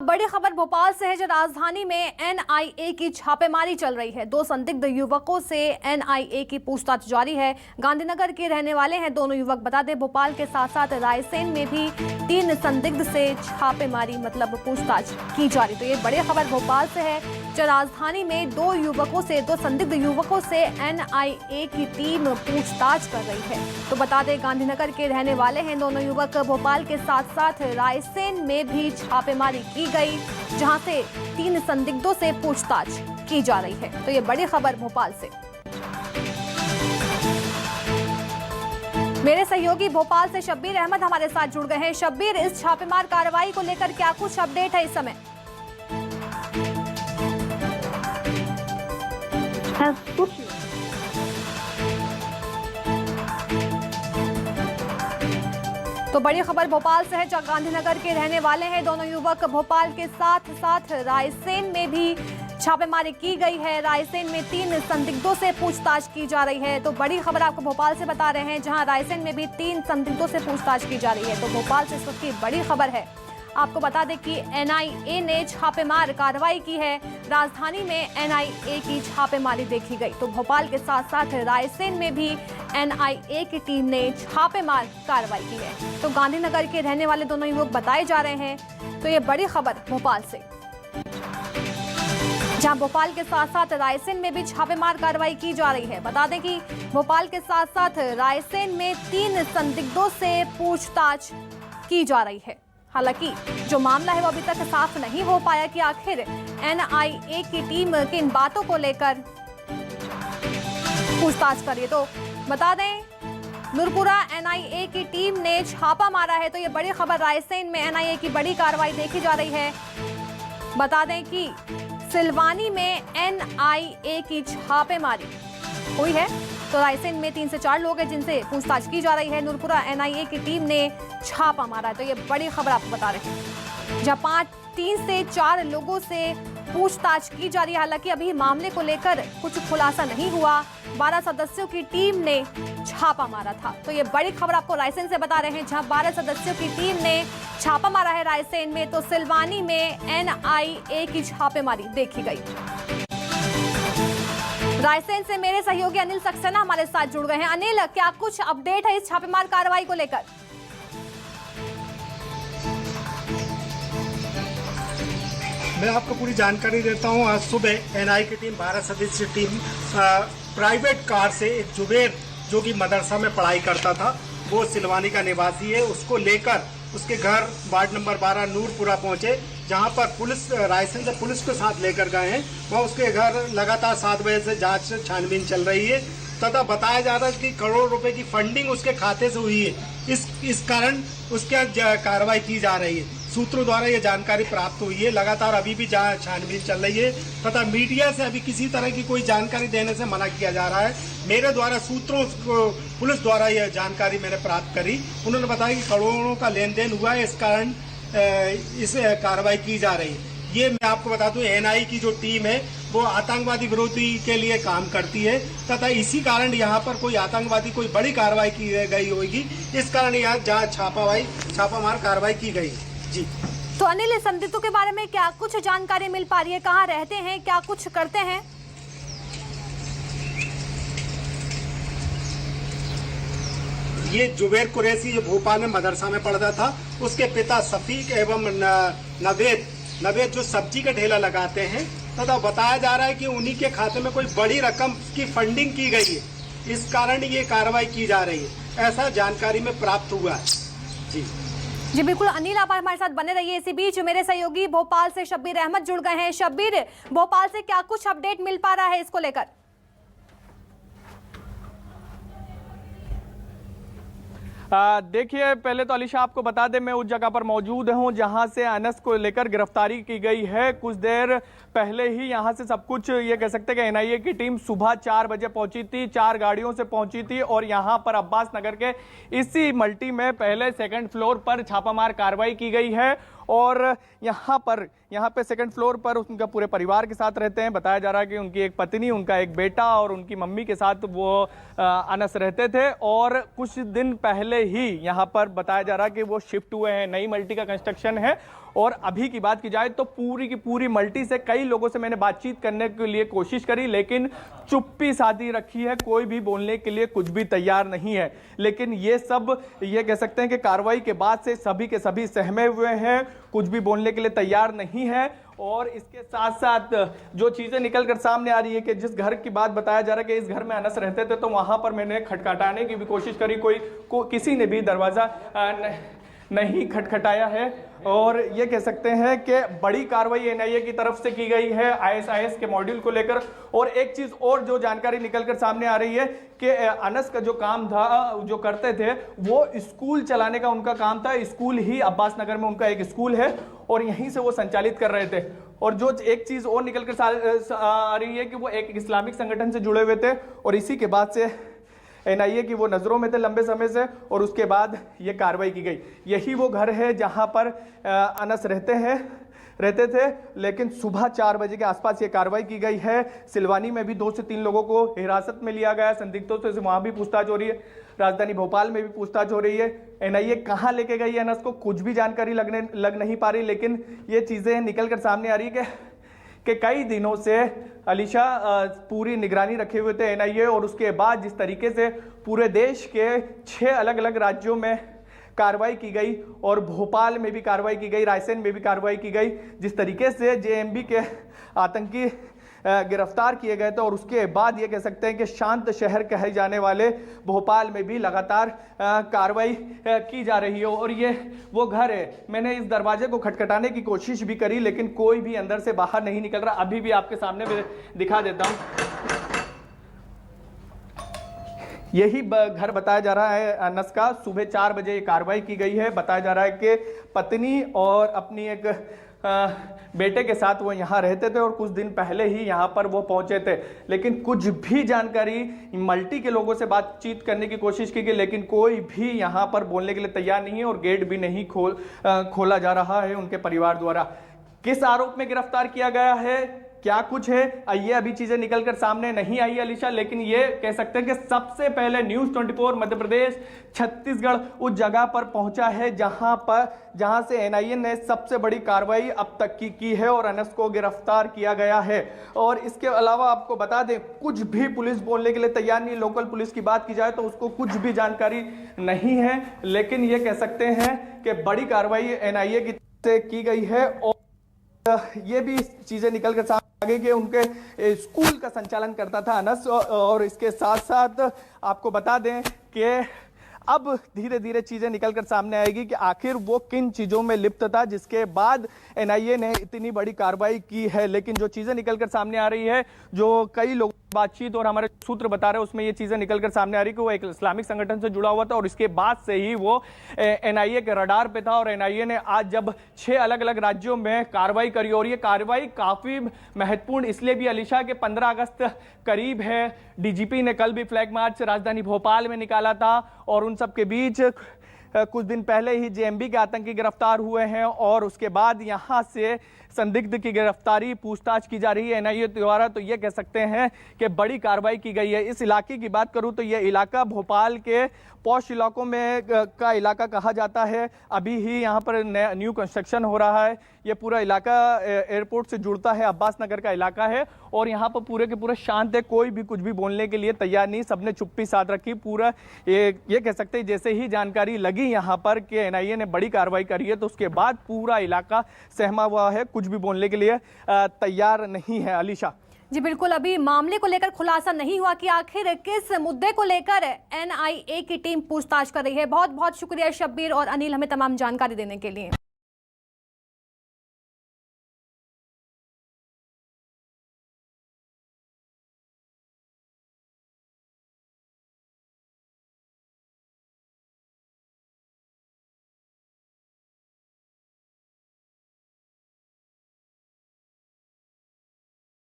बड़ी खबर भोपाल से है, जो राजधानी में एनआईए की छापेमारी चल रही है। दो संदिग्ध युवकों से एनआईए की पूछताछ जारी है। गांधीनगर के रहने वाले हैं दोनों युवक। बता दें, भोपाल के साथ साथ रायसेन में भी 3 संदिग्ध से छापेमारी मतलब पूछताछ की जा रही। तो ये बड़ी खबर भोपाल से है, जो राजधानी में दो संदिग्ध युवकों से एनआईए की टीम पूछताछ कर रही है। तो बता दें, गांधीनगर के रहने वाले हैं दोनों युवक। भोपाल के साथ साथ रायसेन में भी छापेमारी की गई, जहां से 3 संदिग्धों से पूछताछ की जा रही है। तो ये बड़ी खबर भोपाल से। मेरे सहयोगी भोपाल से शब्बीर अहमद हमारे साथ जुड़ गए हैं। शब्बीर, इस छापेमार कार्रवाई को लेकर क्या कुछ अपडेट है इस समय? तो बड़ी खबर भोपाल से है, जहां गांधीनगर के रहने वाले हैं दोनों युवक। भोपाल के साथ साथ रायसेन में भी छापेमारी की गई है। रायसेन में 3 संदिग्धों से पूछताछ की जा रही है। तो बड़ी खबर आपको भोपाल से बता रहे हैं, जहां रायसेन में भी 3 संदिग्धों से पूछताछ की जा रही है। तो भोपाल से इस वक्त की बड़ी खबर है। आपको बता दें कि एनआईए ने छापेमार कार्रवाई की है। राजधानी में एनआईए की छापेमारी देखी गई। तो भोपाल के साथ साथ रायसेन में भी एनआईए की टीम ने छापेमार कार्रवाई की है। तो गांधीनगर के रहने वाले दोनों युवक बताए जा रहे हैं। तो ये बड़ी खबर भोपाल से, जहां भोपाल के साथ साथ रायसेन में भी छापेमार कार्रवाई की जा रही है। बता दें कि भोपाल के साथ साथ रायसेन में 3 संदिग्धों से पूछताछ की जा रही है। हालांकि जो मामला है वो अभी तक साफ नहीं हो पाया कि आखिर एनआईए की टीम किन बातों को लेकर पूछताछ कर रही है। तो बता दें, नूरपुरा एनआईए की टीम ने छापा मारा है। तो ये बड़ी खबर, रायसेन में एनआईए की बड़ी कार्रवाई देखी जा रही है। बता दें कि सिलवानी में एनआईए की छापेमारी हुई है। तो रायसेन में 3 से 4 लोग हैं जिनसे पूछताछ की जा रही है। नूरपुरा एनआईए की टीम ने छापा मारा है। तो ये बड़ी खबर आपको बता रहे हैं, जहां 3 से 4 लोगों से पूछताछ की जा रही है। हालांकि अभी मामले को लेकर कुछ खुलासा नहीं हुआ। 12 सदस्यों की टीम ने छापा मारा था। तो ये बड़ी खबर आपको रायसेन से बता रहे हैं, जहां 12 सदस्यों की टीम ने छापा मारा है रायसेन में। तो सिलवानी में एनआईए की छापेमारी देखी गई। रायसेन से मेरे सहयोगी अनिल सक्सेना हमारे साथ जुड़ गए हैं। अनिल, क्या कुछ अपडेट है इस छापेमार कार्रवाई को लेकर? मैं आपको पूरी जानकारी देता हूं। आज सुबह एनआई की टीम 12 सदस्यीय टीम प्राइवेट कार से एक जुबेर, जो कि मदरसा में पढ़ाई करता था, वो सिलवानी का निवासी है, उसको लेकर उसके घर वार्ड नंबर 12 नूरपुरा पहुंचे, जहां पर पुलिस रायसेन से पुलिस को साथ लेकर गए हैं। वह उसके घर लगातार 7 बजे से जांच छानबीन चल रही है तथा बताया जा रहा है कि करोड़ों रुपए की फंडिंग उसके खाते से हुई है। इस कारण उसके कार्रवाई की जा रही है। सूत्रों द्वारा ये जानकारी प्राप्त हुई है। लगातार अभी भी छानबीन चल रही है तथा मीडिया से अभी किसी तरह की कोई जानकारी देने से मना किया जा रहा है। मेरे द्वारा सूत्रों को पुलिस द्वारा यह जानकारी मैंने प्राप्त करी। उन्होंने बताया कि करोड़ों का लेन देन हुआ है, इस कारण इस कार्रवाई की जा रही है। ये मैं आपको बता दूं, एनआई की जो टीम है वो आतंकवादी विरोधी के लिए काम करती है तथा इसी कारण यहाँ पर कोई आतंकवादी कोई बड़ी कार्रवाई की गई होगी। इस कारण यहाँ जहाँ छापामार कार्रवाई की गई जी। तो अनिल, संदिग्धों के बारे में क्या कुछ जानकारी मिल पा रही है? कहाँ रहते हैं, क्या कुछ करते हैं? ये जुबेर कुरैशी जो भोपाल में मदरसा में पढ़ता था, उसके पिता सफीक एवं नवेद जो सब्जी का ठेला लगाते हैं तथा बताया जा रहा है कि उन्हीं के खाते में कोई बड़ी रकम की फंडिंग की गई है। इस कारण ये कार्रवाई की जा रही है, ऐसा जानकारी में प्राप्त हुआ है जी। बिल्कुल अनिल, आप हमारे साथ बने रहिए। इसी बीच मेरे सहयोगी भोपाल से शब्बीर अहमद जुड़ गए हैं। शब्बीर, भोपाल से क्या कुछ अपडेट मिल पा रहा है इसको लेकर? देखिए, पहले तो अलीशा आपको बता दें, मैं उस जगह पर मौजूद हूं जहां से अनस को लेकर गिरफ्तारी की गई है। कुछ देर पहले ही यहां से सब कुछ ये कह सकते हैं कि एनआईए की टीम सुबह 4 बजे पहुंची थी, 4 गाड़ियों से पहुंची थी और यहां पर अब्बास नगर के इसी मल्टी में पहले 2nd फ्लोर पर छापामार कार्रवाई की गई है। और यहाँ पे 2nd फ्लोर पर उनका पूरे परिवार के साथ रहते हैं। बताया जा रहा है कि उनकी एक पत्नी, उनका एक बेटा और उनकी मम्मी के साथ वो अनस रहते थे। और कुछ दिन पहले ही यहाँ पर बताया जा रहा है कि वो शिफ्ट हुए हैं, नई मल्टी का कंस्ट्रक्शन है और अभी की बात की जाए तो पूरी की पूरी मल्टी से कई लोगों से मैंने बातचीत करने के लिए कोशिश करी, लेकिन चुप्पी साधी रखी है, कोई भी बोलने के लिए कुछ भी तैयार नहीं है। लेकिन ये सब ये कह सकते हैं कि कार्रवाई के बाद से सभी के सभी सहमे हुए हैं, कुछ भी बोलने के लिए तैयार नहीं है। और इसके साथ साथ जो चीजें निकल कर सामने आ रही है कि जिस घर की बात बताया जा रहा है कि इस घर में अनस रहते थे, तो वहां पर मैंने खटखटाने की भी कोशिश करी, किसी ने भी दरवाजा नहीं खटखटाया है। और ये कह सकते हैं कि बड़ी कार्रवाई एनआईए की तरफ से की गई है आईएसआईएस के मॉड्यूल को लेकर। और एक चीज और जो जानकारी निकलकर सामने आ रही है कि अनस का जो काम था, जो करते थे, वो स्कूल चलाने का उनका काम था। स्कूल ही अब्बास नगर में उनका एक स्कूल है और यहीं से वो संचालित कर रहे थे। और जो एक चीज और निकलकर आ रही है कि वो एक इस्लामिक संगठन से जुड़े हुए थे और इसी के बाद से एनआईए की वो नजरों में थे लंबे समय से, और उसके बाद ये कार्रवाई की गई। यही वो घर है जहां पर अनस रहते थे, लेकिन सुबह 4 बजे के आसपास ये कार्रवाई की गई है। सिलवानी में भी 2 से 3 लोगों को हिरासत में लिया गया, संदिग्धों से वहां भी पूछताछ हो रही है। राजधानी भोपाल में भी पूछताछ हो रही है। एनआईए कहां लेके गई है अनस को, कुछ भी जानकारी लग नहीं पा रही। लेकिन ये चीजें निकलकर सामने आ रही है कि कई दिनों से अलीशा पूरी निगरानी रखे हुए थे एनआईए, और उसके बाद जिस तरीके से पूरे देश के 6 अलग अलग राज्यों में कार्रवाई की गई और भोपाल में भी कार्रवाई की गई, रायसेन में भी कार्रवाई की गई, जिस तरीके से जेएमबी के आतंकी गिरफ्तार किए गए थे, और उसके बाद ये कह सकते हैं कि शांत शहर कहे जाने वाले भोपाल में भी लगातार कार्रवाई की जा रही है। और ये वो घर है, मैंने इस दरवाजे को खटखटाने की कोशिश भी करी, लेकिन कोई भी अंदर से बाहर नहीं निकल रहा। अभी भी आपके सामने मैं दिखा देता हूं, यही घर बताया जा रहा है अनस का। सुबह 4 बजे ये कार्रवाई की गई है। बताया जा रहा है कि पत्नी और अपनी एक बेटे के साथ वो यहाँ रहते थे और कुछ दिन पहले ही यहाँ पर वो पहुंचे थे। लेकिन कुछ भी जानकारी, मल्टी के लोगों से बातचीत करने की कोशिश की गई, लेकिन कोई भी यहाँ पर बोलने के लिए तैयार नहीं है और गेट भी नहीं खोला जा रहा है उनके परिवार द्वारा। किस आरोप में गिरफ्तार किया गया है, क्या कुछ है, ये अभी चीजें निकलकर सामने नहीं आई अलीशा। लेकिन ये कह सकते हैं कि सबसे पहले न्यूज़ 24 मध्य प्रदेश छत्तीसगढ़ उस जगह पर पहुंचा है जहां से एनआईए ने सबसे बड़ी कार्रवाई अब तक की है और अनस को गिरफ्तार किया गया है। और इसके अलावा आपको बता दें, कुछ भी पुलिस बोलने के लिए तैयार नहीं। लोकल पुलिस की बात की जाए तो उसको कुछ भी जानकारी नहीं है, लेकिन ये कह सकते हैं कि बड़ी कार्रवाई एनआईए की गई है। और ये भी चीजें निकल कर आगे के उनके स्कूल का संचालन करता था अनस। और इसके साथ साथ आपको बता दें कि अब धीरे धीरे चीजें निकलकर सामने आएगी कि आखिर वो किन चीजों में लिप्त था जिसके बाद एनआईए ने इतनी बड़ी कार्रवाई की है। लेकिन जो चीजें निकलकर सामने आ रही है, जो कई लोग बातचीत और हमारे सूत्र बता रहे हैं, उसमें ये चीजें निकलकर सामने आ रही कि वो एक इस्लामिक संगठन से जुड़ा हुआ था और इसके बाद से ही वो एनआईए के रडार पे था। और एनआईए ने आज जब 6 अलग अलग राज्यों में कार्रवाई करी, और ये कार्रवाई काफी महत्वपूर्ण इसलिए भी अलीशा के 15 अगस्त करीब है। डीजीपी ने कल भी फ्लैग मार्च राजधानी भोपाल में निकाला था और उन सब के बीच कुछ दिन पहले ही जेएमबी के आतंकी गिरफ्तार हुए हैं और उसके बाद यहां से संदिग्ध की गिरफ्तारी पूछताछ की जा रही है एनआईए द्वारा। तो ये कह सकते हैं कि बड़ी कार्रवाई की गई है। इस इलाके की बात करूं तो यह इलाका भोपाल के पॉश इलाकों में का इलाका कहा जाता है। अभी ही यहाँ पर न्यू कंस्ट्रक्शन हो रहा है। ये पूरा इलाका एयरपोर्ट से जुड़ता है, अब्बास नगर का इलाका है और यहाँ पर पूरे के पूरे शांत है, कोई भी कुछ भी बोलने के लिए तैयार नहीं, सबने चुप्पी साध रखी। पूरा ये कह सकते हैं जैसे ही जानकारी लगी यहाँ पर कि एनआईए ने बड़ी कार्रवाई करी है, तो उसके बाद पूरा इलाका सहमा हुआ है, कुछ भी बोलने के लिए तैयार नहीं है। अलीशा जी बिल्कुल, अभी मामले को लेकर खुलासा नहीं हुआ कि आखिर किस मुद्दे को लेकर एनआईए की टीम पूछताछ कर रही है। बहुत बहुत शुक्रिया शब्बीर और अनिल हमें तमाम जानकारी देने के लिए।